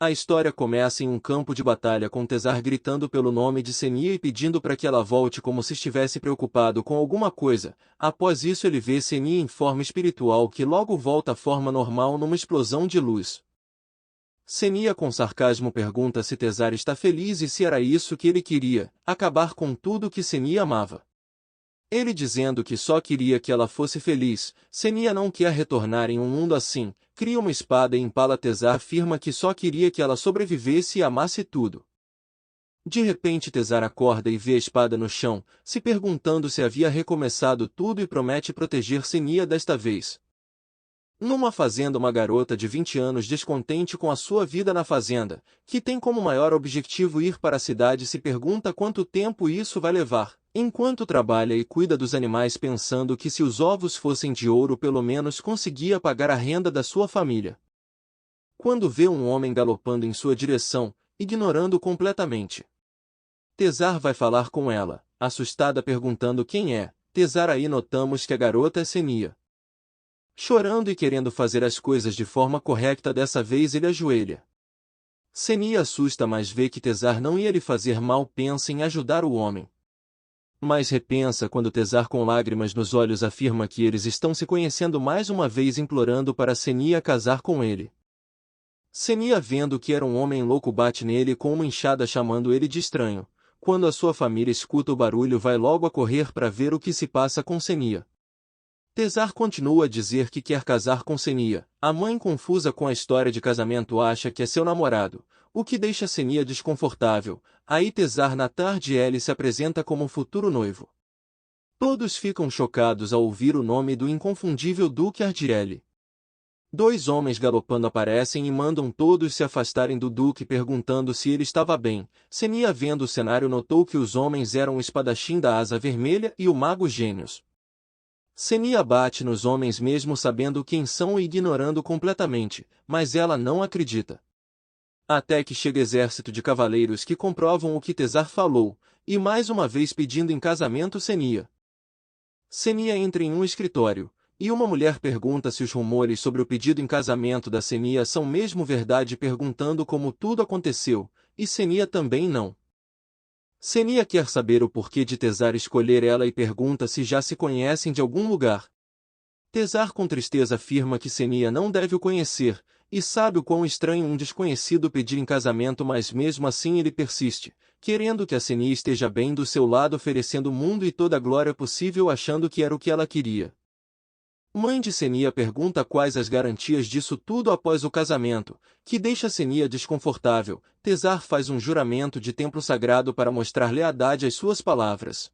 A história começa em um campo de batalha com Tesar gritando pelo nome de Senia e pedindo para que ela volte como se estivesse preocupado com alguma coisa. Após isso ele vê Senia em forma espiritual que logo volta à forma normal numa explosão de luz. Senia com sarcasmo pergunta se Tesar está feliz e se era isso que ele queria, acabar com tudo que Senia amava. Ele dizendo que só queria que ela fosse feliz. Senia não quer retornar em um mundo assim, cria uma espada e empala Tesar afirma que só queria que ela sobrevivesse e amasse tudo. De repente Tesar acorda e vê a espada no chão, se perguntando se havia recomeçado tudo e promete proteger Senia desta vez. Numa fazenda uma garota de 20 anos descontente com a sua vida na fazenda, que tem como maior objetivo ir para a cidade se pergunta quanto tempo isso vai levar, enquanto trabalha e cuida dos animais pensando que se os ovos fossem de ouro pelo menos conseguia pagar a renda da sua família. Quando vê um homem galopando em sua direção, ignorando completamente. Tesar vai falar com ela, assustada perguntando quem é. Tesar aí notamos que a garota é Senia. Chorando e querendo fazer as coisas de forma correta dessa vez ele ajoelha. Senia assusta mas vê que Tesar não ia lhe fazer mal pensa em ajudar o homem. Mas repensa quando Tesar com lágrimas nos olhos afirma que eles estão se conhecendo mais uma vez implorando para Senia casar com ele. Senia vendo que era um homem louco bate nele com uma enxada chamando ele de estranho. Quando a sua família escuta o barulho vai logo a correr para ver o que se passa com Senia. Tesar continua a dizer que quer casar com Senia. A mãe confusa com a história de casamento acha que é seu namorado, o que deixa Senia desconfortável. Aí Tesar na tarde ele se apresenta como um futuro noivo. Todos ficam chocados ao ouvir o nome do inconfundível Duque Ardiele. Dois homens galopando aparecem e mandam todos se afastarem do Duque perguntando se ele estava bem. Senia vendo o cenário notou que os homens eram o espadachim da Asa Vermelha e o Mago Gênios. Senia bate nos homens mesmo sabendo quem são e ignorando completamente, mas ela não acredita. Até que chega exército de cavaleiros que comprovam o que Tesar falou, e mais uma vez pedindo em casamento Senia. Senia entra em um escritório, e uma mulher pergunta se os rumores sobre o pedido em casamento da Senia são mesmo verdade perguntando como tudo aconteceu, e Senia também não. Senia quer saber o porquê de Tesar escolher ela e pergunta se já se conhecem de algum lugar. Tesar com tristeza afirma que Senia não deve o conhecer, e sabe o quão estranho um desconhecido pedir em casamento mas mesmo assim ele persiste, querendo que a Senia esteja bem do seu lado oferecendo o mundo e toda a glória possível achando que era o que ela queria. Mãe de Senia pergunta quais as garantias disso tudo após o casamento, que deixa Senia desconfortável. Tesar faz um juramento de templo sagrado para mostrar lealdade às suas palavras.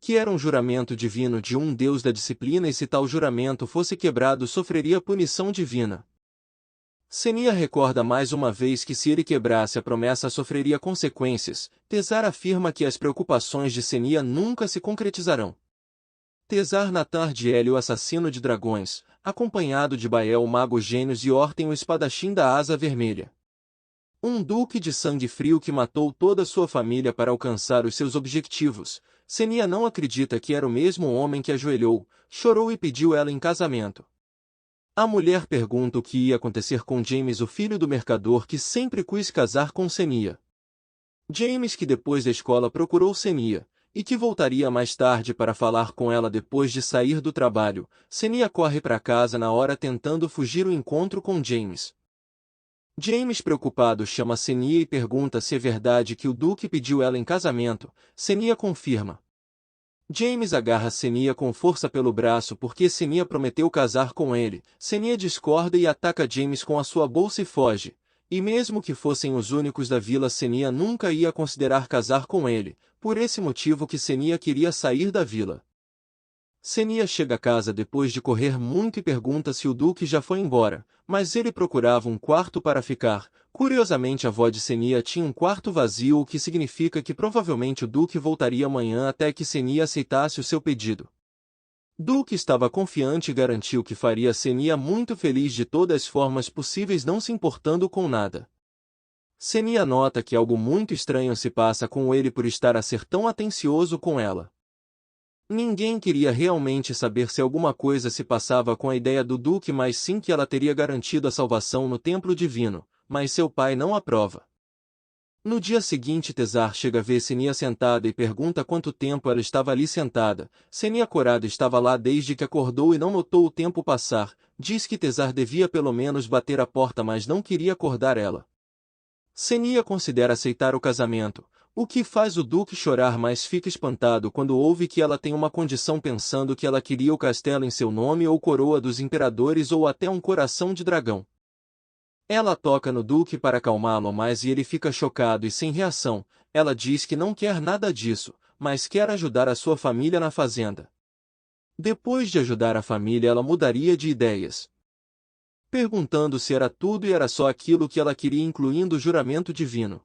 Que era um juramento divino de um deus da disciplina e se tal juramento fosse quebrado sofreria punição divina. Senia recorda mais uma vez que se ele quebrasse a promessa sofreria consequências. Tesar afirma que as preocupações de Senia nunca se concretizarão. Tesar na tarde o assassino de dragões, acompanhado de Bael o Mago Gênios e Orten o espadachim da Asa Vermelha. Um duque de sangue frio que matou toda sua família para alcançar os seus objetivos. Senia não acredita que era o mesmo homem que ajoelhou, chorou e pediu ela em casamento. A mulher pergunta o que ia acontecer com James o filho do mercador que sempre quis casar com Senia. James que depois da escola procurou Senia, e que voltaria mais tarde para falar com ela depois de sair do trabalho. Senia corre para casa na hora tentando fugir o encontro com James. James preocupado chama Senia e pergunta se é verdade que o Duque pediu ela em casamento. Senia confirma. James agarra Senia com força pelo braço porque Senia prometeu casar com ele. Senia discorda e ataca James com a sua bolsa e foge. E mesmo que fossem os únicos da vila Senia nunca ia considerar casar com ele, por esse motivo que Senia queria sair da vila. Senia chega a casa depois de correr muito e pergunta se o Duque já foi embora, mas ele procurava um quarto para ficar. Curiosamente a avó de Senia tinha um quarto vazio o que significa que provavelmente o Duque voltaria amanhã até que Senia aceitasse o seu pedido. Duque estava confiante e garantiu que faria Senia muito feliz de todas as formas possíveis não se importando com nada. Senia nota que algo muito estranho se passa com ele por estar a ser tão atencioso com ela. Ninguém queria realmente saber se alguma coisa se passava com a ideia do Duque mas sim que ela teria garantido a salvação no templo divino, mas seu pai não aprova. No dia seguinte Tesar chega a ver Senia sentada e pergunta quanto tempo ela estava ali sentada. Senia corada estava lá desde que acordou e não notou o tempo passar. Diz que Tesar devia pelo menos bater a porta, mas não queria acordar ela. Senia considera aceitar o casamento, o que faz o duque chorar, mas fica espantado quando ouve que ela tem uma condição, pensando que ela queria o castelo em seu nome ou coroa dos imperadores ou até um coração de dragão. Ela toca no duque para acalmá-lo, mas ele fica chocado e sem reação. Ela diz que não quer nada disso, mas quer ajudar a sua família na fazenda. Depois de ajudar a família, ela mudaria de ideias, perguntando se era tudo e era só aquilo que ela queria, incluindo o juramento divino.